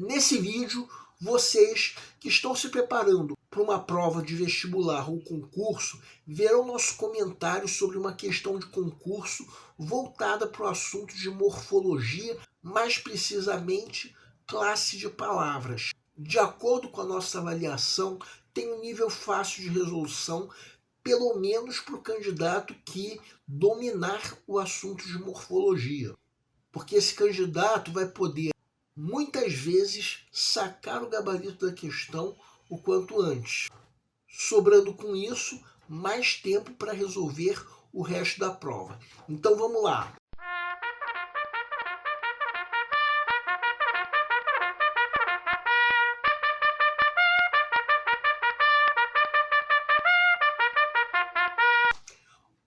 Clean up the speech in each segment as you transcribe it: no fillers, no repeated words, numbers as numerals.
Nesse vídeo, vocês que estão se preparando para uma prova de vestibular ou concurso, verão nosso comentário sobre uma questão de concurso voltada para o assunto de morfologia, mais precisamente classe de palavras. De acordo com a nossa avaliação, tem um nível fácil de resolução, pelo menos para o candidato que dominar o assunto de morfologia. Porque esse candidato vai poder, muitas vezes, sacar o gabarito da questão o quanto antes, sobrando com isso mais tempo para resolver o resto da prova. Então vamos lá.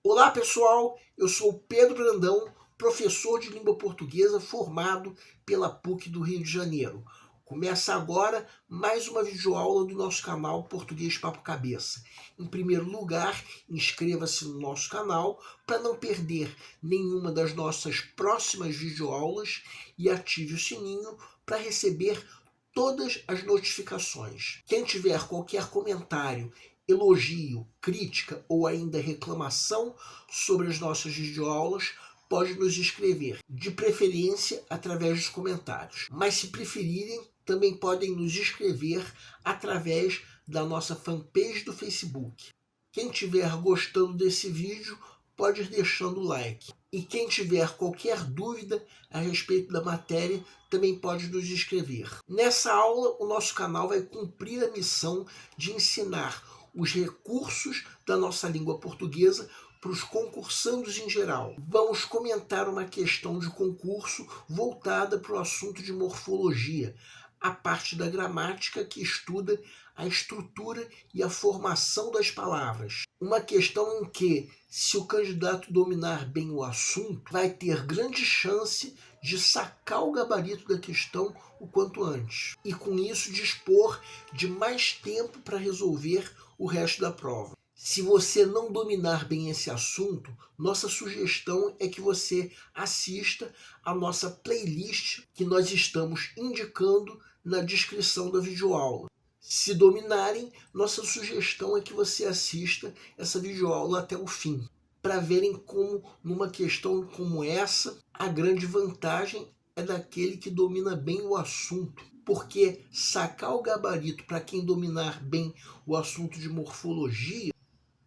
Olá pessoal, eu sou o Pedro Brandão, professor de língua portuguesa formado pela PUC do Rio de Janeiro. Começa agora mais uma videoaula do nosso canal Português Papo Cabeça. Em primeiro lugar, inscreva-se no nosso canal para não perder nenhuma das nossas próximas videoaulas e ative o sininho para receber todas as notificações. Quem tiver qualquer comentário, elogio, crítica ou ainda reclamação sobre as nossas videoaulas, pode nos escrever, de preferência através dos comentários. Mas se preferirem, também podem nos escrever através da nossa fanpage do Facebook. Quem estiver gostando desse vídeo, pode ir deixando o like. E quem tiver qualquer dúvida a respeito da matéria, também pode nos escrever. Nessa aula, o nosso canal vai cumprir a missão de ensinar os recursos da nossa língua portuguesa para os concursandos em geral. Vamos comentar uma questão de concurso voltada para o assunto de morfologia, a parte da gramática que estuda a estrutura e a formação das palavras. Uma questão em que, se o candidato dominar bem o assunto, vai ter grande chance de sacar o gabarito da questão o quanto antes. E com isso dispor de mais tempo para resolver o resto da prova. Se você não dominar bem esse assunto, nossa sugestão é que você assista a nossa playlist que nós estamos indicando na descrição da videoaula. Se dominarem, nossa sugestão é que você assista essa videoaula até o fim, para verem como, numa questão como essa, a grande vantagem é daquele que domina bem o assunto, porque sacar o gabarito para quem dominar bem o assunto de morfologia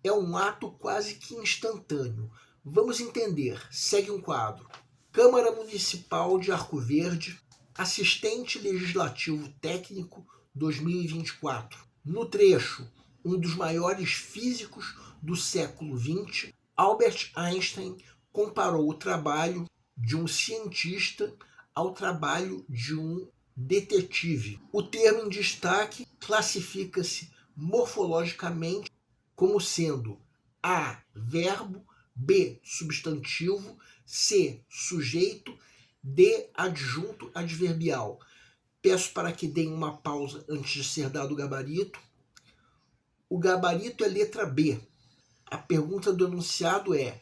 é um ato quase que instantâneo. Vamos entender. Segue um quadro. Câmara Municipal de Arco Verde, Assistente Legislativo Técnico 2024. No trecho, um dos maiores físicos do século XX, Albert Einstein, comparou o trabalho de um cientista ao trabalho de um detetive. O termo em destaque classifica-se morfologicamente como sendo A, verbo, B, substantivo, C, sujeito, D, adjunto adverbial. Peço para que deem uma pausa antes de ser dado o gabarito. O gabarito é letra B. A pergunta do enunciado é: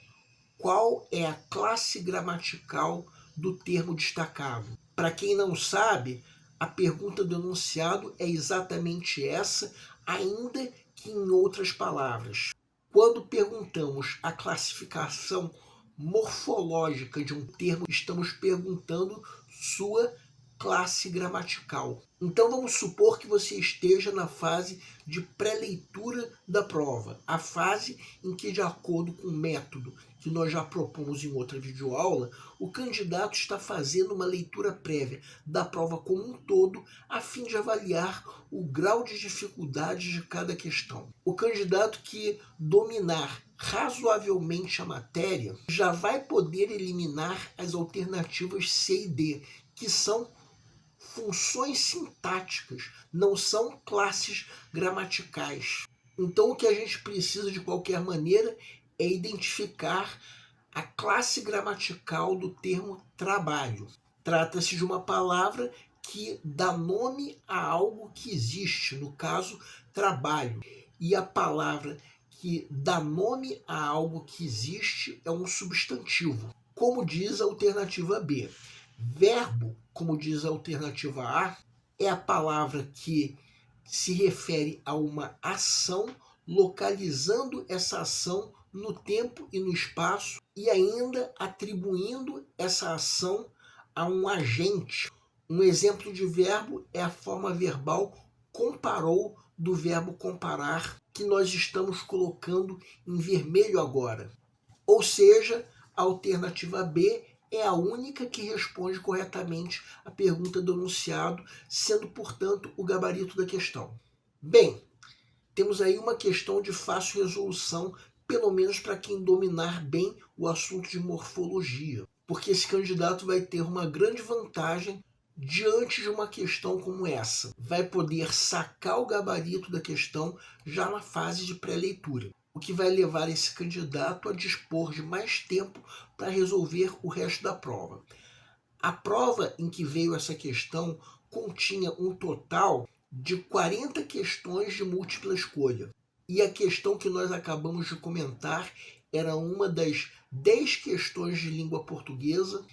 qual é a classe gramatical do termo destacado? Para quem não sabe, a pergunta do enunciado é exatamente essa, ainda que em outras palavras. Quando perguntamos a classificação morfológica de um termo, estamos perguntando sua classe gramatical. Então vamos supor que você esteja na fase de pré-leitura da prova, a fase em que, de acordo com o método que nós já propomos em outra videoaula, o candidato está fazendo uma leitura prévia da prova como um todo, a fim de avaliar o grau de dificuldade de cada questão. O candidato que dominar razoavelmente a matéria já vai poder eliminar as alternativas C e D, que são funções sintáticas, não são classes gramaticais. Então o que a gente precisa de qualquer maneira é identificar a classe gramatical do termo trabalho. Trata-se de uma palavra que dá nome a algo que existe, no caso, trabalho. E a palavra que dá nome a algo que existe é um substantivo, como diz a alternativa B. Verbo, como diz a alternativa A, é a palavra que se refere a uma ação, localizando essa ação no tempo e no espaço e ainda atribuindo essa ação a um agente. Um exemplo de verbo é a forma verbal comparou do verbo comparar, que nós estamos colocando em vermelho agora. Ou seja, a alternativa B é a única que responde corretamente à pergunta do enunciado, sendo, portanto, o gabarito da questão. Bem, temos aí uma questão de fácil resolução, pelo menos para quem dominar bem o assunto de morfologia, porque esse candidato vai ter uma grande vantagem diante de uma questão como essa. Vai poder sacar o gabarito da questão já na fase de pré-leitura, o que vai levar esse candidato a dispor de mais tempo para resolver o resto da prova. A prova em que veio essa questão continha um total de 40 questões de múltipla escolha. E a questão que nós acabamos de comentar era uma das 10 questões de língua portuguesa,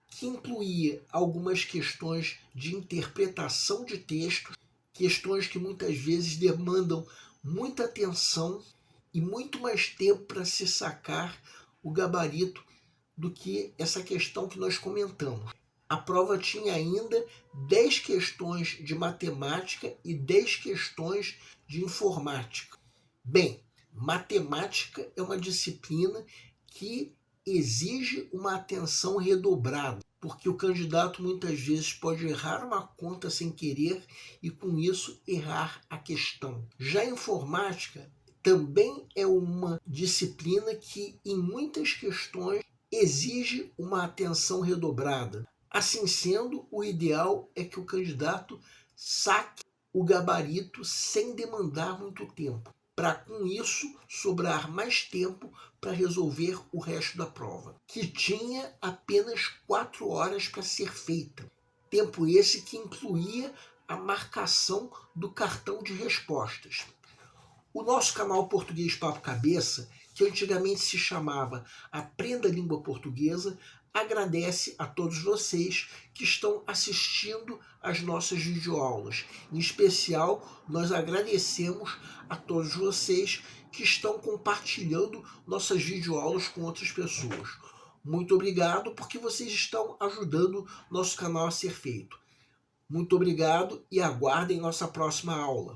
que incluía algumas questões de interpretação de textos, questões que muitas vezes demandam muita atenção e muito mais tempo para se sacar o gabarito do que essa questão que nós comentamos. A prova tinha ainda 10 questões de matemática e 10 questões de informática. Bem, matemática é uma disciplina que exige uma atenção redobrada, porque o candidato muitas vezes pode errar uma conta sem querer e com isso errar a questão. Já a informática também é uma disciplina que em muitas questões exige uma atenção redobrada. Assim sendo, o ideal é que o candidato saque o gabarito sem demandar muito tempo, para com isso sobrar mais tempo para resolver o resto da prova, que tinha apenas 4 horas para ser feita. Tempo esse que incluía a marcação do cartão de respostas. O nosso canal Português Papo Cabeça, que antigamente se chamava Aprenda a Língua Portuguesa, agradece a todos vocês que estão assistindo às nossas videoaulas. Em especial, nós agradecemos a todos vocês que estão compartilhando nossas videoaulas com outras pessoas. Muito obrigado, porque vocês estão ajudando nosso canal a ser feito. Muito obrigado e aguardem nossa próxima aula.